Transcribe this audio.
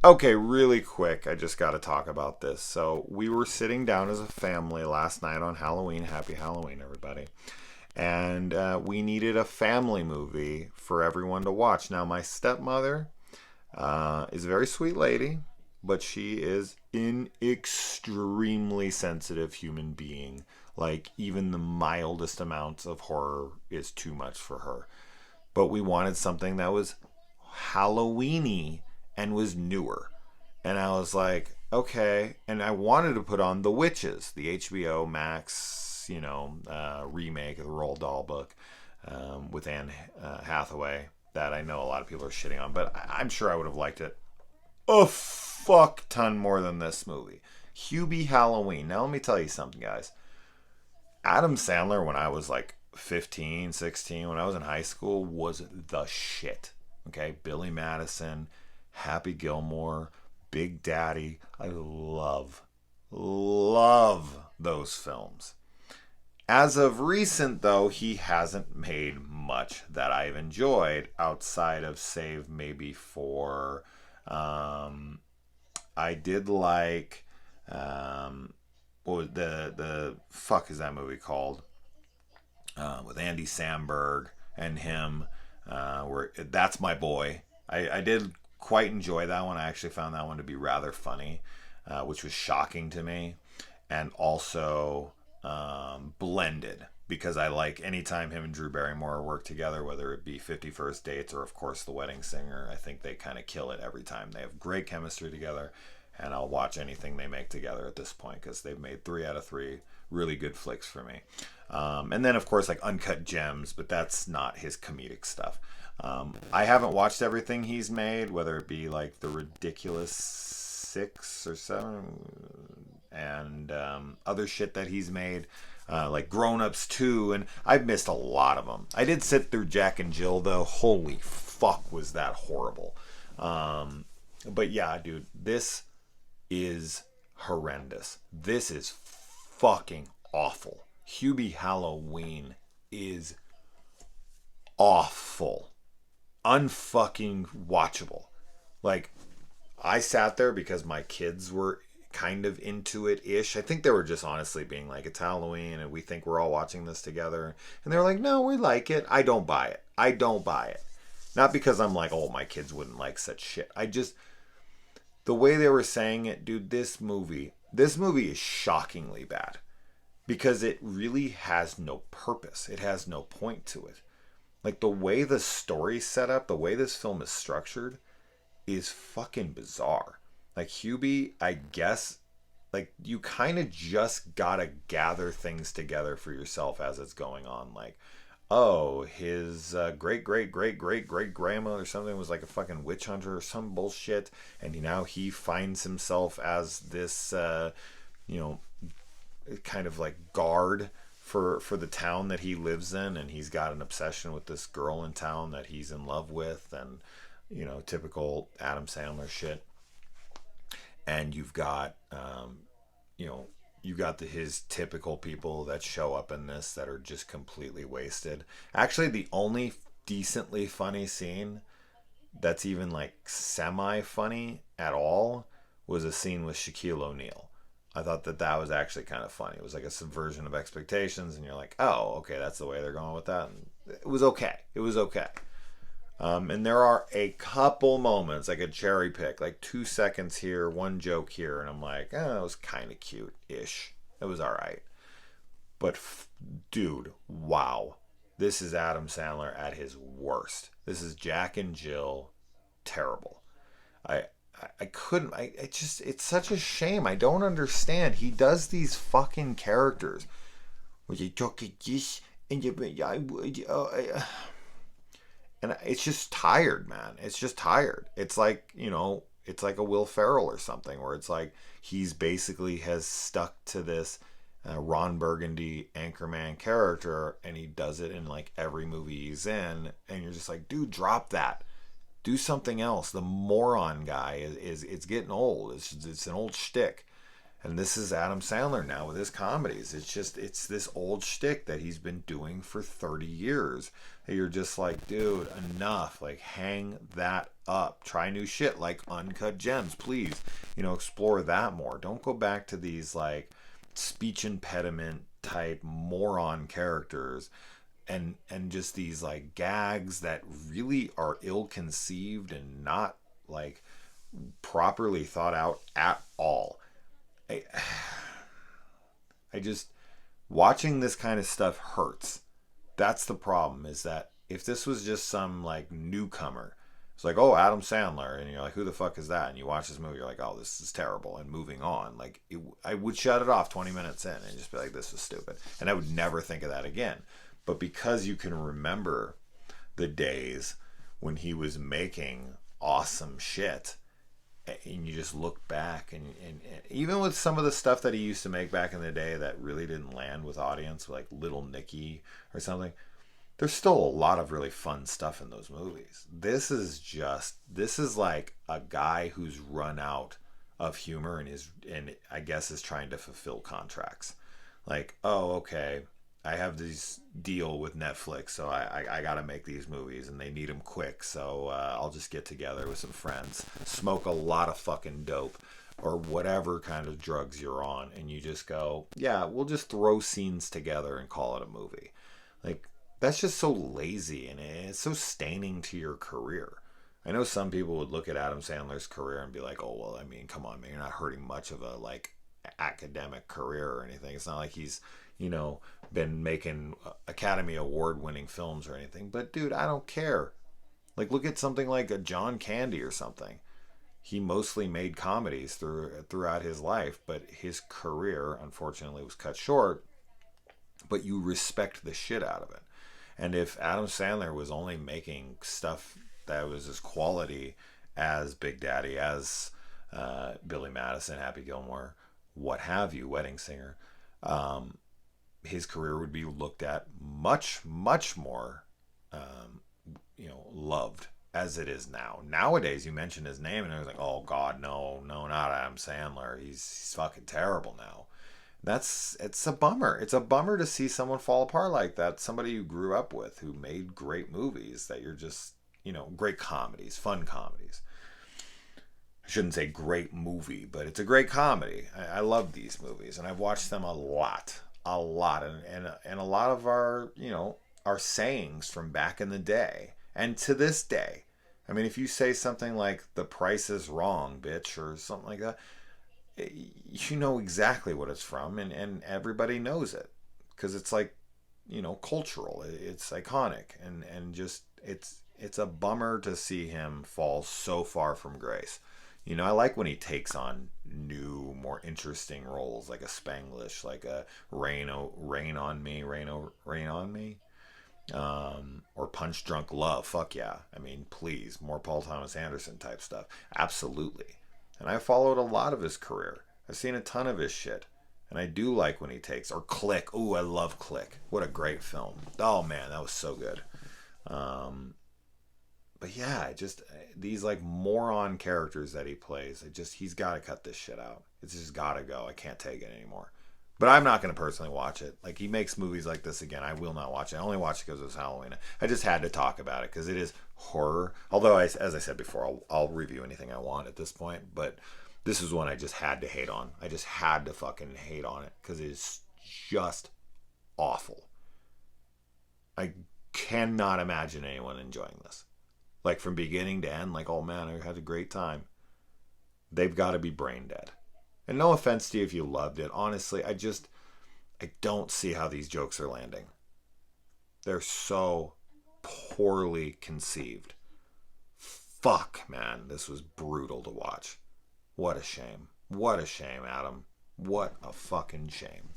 Okay, really quick. I just got to talk about this. So, we were sitting down as a family last night on Halloween. Happy Halloween, everybody. And we needed a family movie for everyone to watch. Now, my stepmother is a very sweet lady, but she is an extremely sensitive human being. Like, even the mildest amounts of horror is too much for her. But we wanted something that was Halloweeny and was newer. And I was like, okay. And I wanted to put on The Witches, the HBO Max, remake of the Roald Dahl book with Anne Hathaway that I know a lot of people are shitting on, but I'm sure I would have liked it a fuck ton more than this movie. Hubie Halloween. Now, let me tell you something, guys. Adam Sandler, when I was like 15, 16, when I was in high school, was the shit. Okay? Billy Madison, Happy Gilmore, Big Daddy. I love those films. As of recent, though, he hasn't made much that I've enjoyed outside of save maybe for. I did like. What was the fuck is that movie called? With Andy Samberg and him, where that's my boy. I did quite enjoy that one. I actually found that one to be rather funny, which was shocking to me, and also Blended, because I like anytime him and Drew Barrymore work together, whether it be 50 First Dates or of course The Wedding Singer. I think they kind of kill it every time. They have great chemistry together, and I'll watch anything they make together at this point because they've made 3 out of 3 really good flicks for me. And then of course like Uncut Gems, but that's not his comedic stuff. I haven't watched everything he's made, whether it be like The Ridiculous 6 or 7 and other shit that he's made, like Grown Ups 2, and I've missed a lot of them. I did sit through Jack and Jill, though. Holy fuck, was that horrible. But yeah, dude, this is horrendous. This is fucking awful. Hubie Halloween is awful. Unfucking watchable. Like, I sat there because my kids were kind of into it ish. I think they were just honestly being like, it's Halloween and we think we're all watching this together. And they're like, no, we like it. I don't buy it. I don't buy it. Not because I'm like, oh, my kids wouldn't like such shit. The way they were saying it, dude, this movie is shockingly bad because it really has no purpose. It has no point to it. Like, the way the story's set up, the way this film is structured is fucking bizarre. Like, Hubie, I guess, like, you kind of just gotta gather things together for yourself as it's going on. Like, oh, his great great great great great grandma or something was like a fucking witch hunter or some bullshit, and now he finds himself as this, kind of like guard for the town that he lives in, and he's got an obsession with this girl in town that he's in love with, and typical Adam Sandler shit. And you've got his typical people that show up in this that are just completely wasted. Actually, the only decently funny scene that's even like semi funny at all was a scene with Shaquille O'Neal. I thought that was actually kind of funny. It was like a subversion of expectations, and you're like, oh, okay, that's the way they're going with that. And it was okay. And there are a couple moments I could cherry pick, like 2 seconds here, one joke here, and I'm like, that was kind of cute-ish. It was all right. But, dude, wow. This is Adam Sandler at his worst. This is Jack and Jill terrible. I couldn't, it's such a shame. I don't understand. He does these fucking characters. Would you talk like this? And it's just tired, man. It's just tired. It's like, it's like a Will Ferrell or something, where it's like he's basically has stuck to this Ron Burgundy Anchorman character, and he does it in like every movie he's in, and you're just like, dude, drop that. Do something else. The moron guy is it's getting old. It's an old shtick. And this is Adam Sandler now with his comedies. It's this old shtick that he's been doing for 30 years. That you're just like, dude, enough. Like, hang that up. Try new shit like Uncut Gems, please. Explore that more. Don't go back to these, like, speech impediment type moron characters and just these, like, gags that really are ill-conceived and not, like, properly thought out at all. I just watching this kind of stuff hurts. That's the problem, is that if this was just some, like, newcomer, it's like, oh, Adam Sandler, and you're like, who the fuck is that? And you watch this movie, you're like, oh, this is terrible, and moving on. Like, I would shut it off 20 minutes in and just be like, this is stupid, and I would never think of that again. But because you can remember the days when he was making awesome shit, and you just look back, and even with some of the stuff that he used to make back in the day that really didn't land with audience, like Little Nicky or something, there's still a lot of really fun stuff in those movies. This is like a guy who's run out of humor and I guess is trying to fulfill contracts. Like, oh, okay, I have this deal with Netflix, so I gotta make these movies, and they need them quick, so I'll just get together with some friends, smoke a lot of fucking dope, or whatever kind of drugs you're on, and you just go, yeah, we'll just throw scenes together and call it a movie. Like, that's just so lazy, and it's so staining to your career. I know some people would look at Adam Sandler's career and be like, oh, well, I mean, come on, man, you're not hurting much of a, like, academic career or anything. It's not like he's been making Academy Award winning films or anything. But dude, I don't care. Like, look at something like a John Candy or something. He mostly made comedies throughout his life, but his career unfortunately was cut short. But you respect the shit out of it. And if Adam Sandler was only making stuff that was as quality as Big Daddy, as Billy Madison, Happy Gilmore, what have you, Wedding Singer, his career would be looked at much, much more, loved as it is now. Nowadays, you mention his name and I was like, oh God, no, not Adam Sandler. He's fucking terrible now. It's a bummer. It's a bummer to see someone fall apart like that. Somebody you grew up with, who made great movies that you're just, great comedies, fun comedies. I shouldn't say great movie, but it's a great comedy. I love these movies, and I've watched them a lot, and a lot of our sayings from back in the day and to this day. I mean, if you say something like "The Price is Wrong, bitch" or something like that, you know exactly what it's from, and everybody knows it because it's like, cultural. It's iconic, and just it's a bummer to see him fall so far from grace. I like when he takes on new, more interesting roles, like a Spanglish, like a Rain on Me, or Punch Drunk Love. Fuck yeah. I mean, please, more Paul Thomas Anderson type stuff. Absolutely. And I followed a lot of his career. I've seen a ton of his shit. And I do like when he takes, or Click. Ooh, I love Click. What a great film. Oh man, that was so good. But yeah, these like moron characters that he plays, he's got to cut this shit out. It's just got to go. I can't take it anymore. But I'm not going to personally watch it. Like, he makes movies like this again, I will not watch it. I only watch it because it was Halloween. I just had to talk about it because it is horror. Although, as I said before, I'll review anything I want at this point. But this is one I just had to hate on. I just had to fucking hate on it because it is just awful. I cannot imagine anyone enjoying this. Like, from beginning to end, like, oh man, I had a great time. They've got to be brain dead. And no offense to you if you loved it. Honestly, I don't see how these jokes are landing. They're so poorly conceived. Fuck, man. This was brutal to watch. What a shame. What a shame, Adam. What a fucking shame.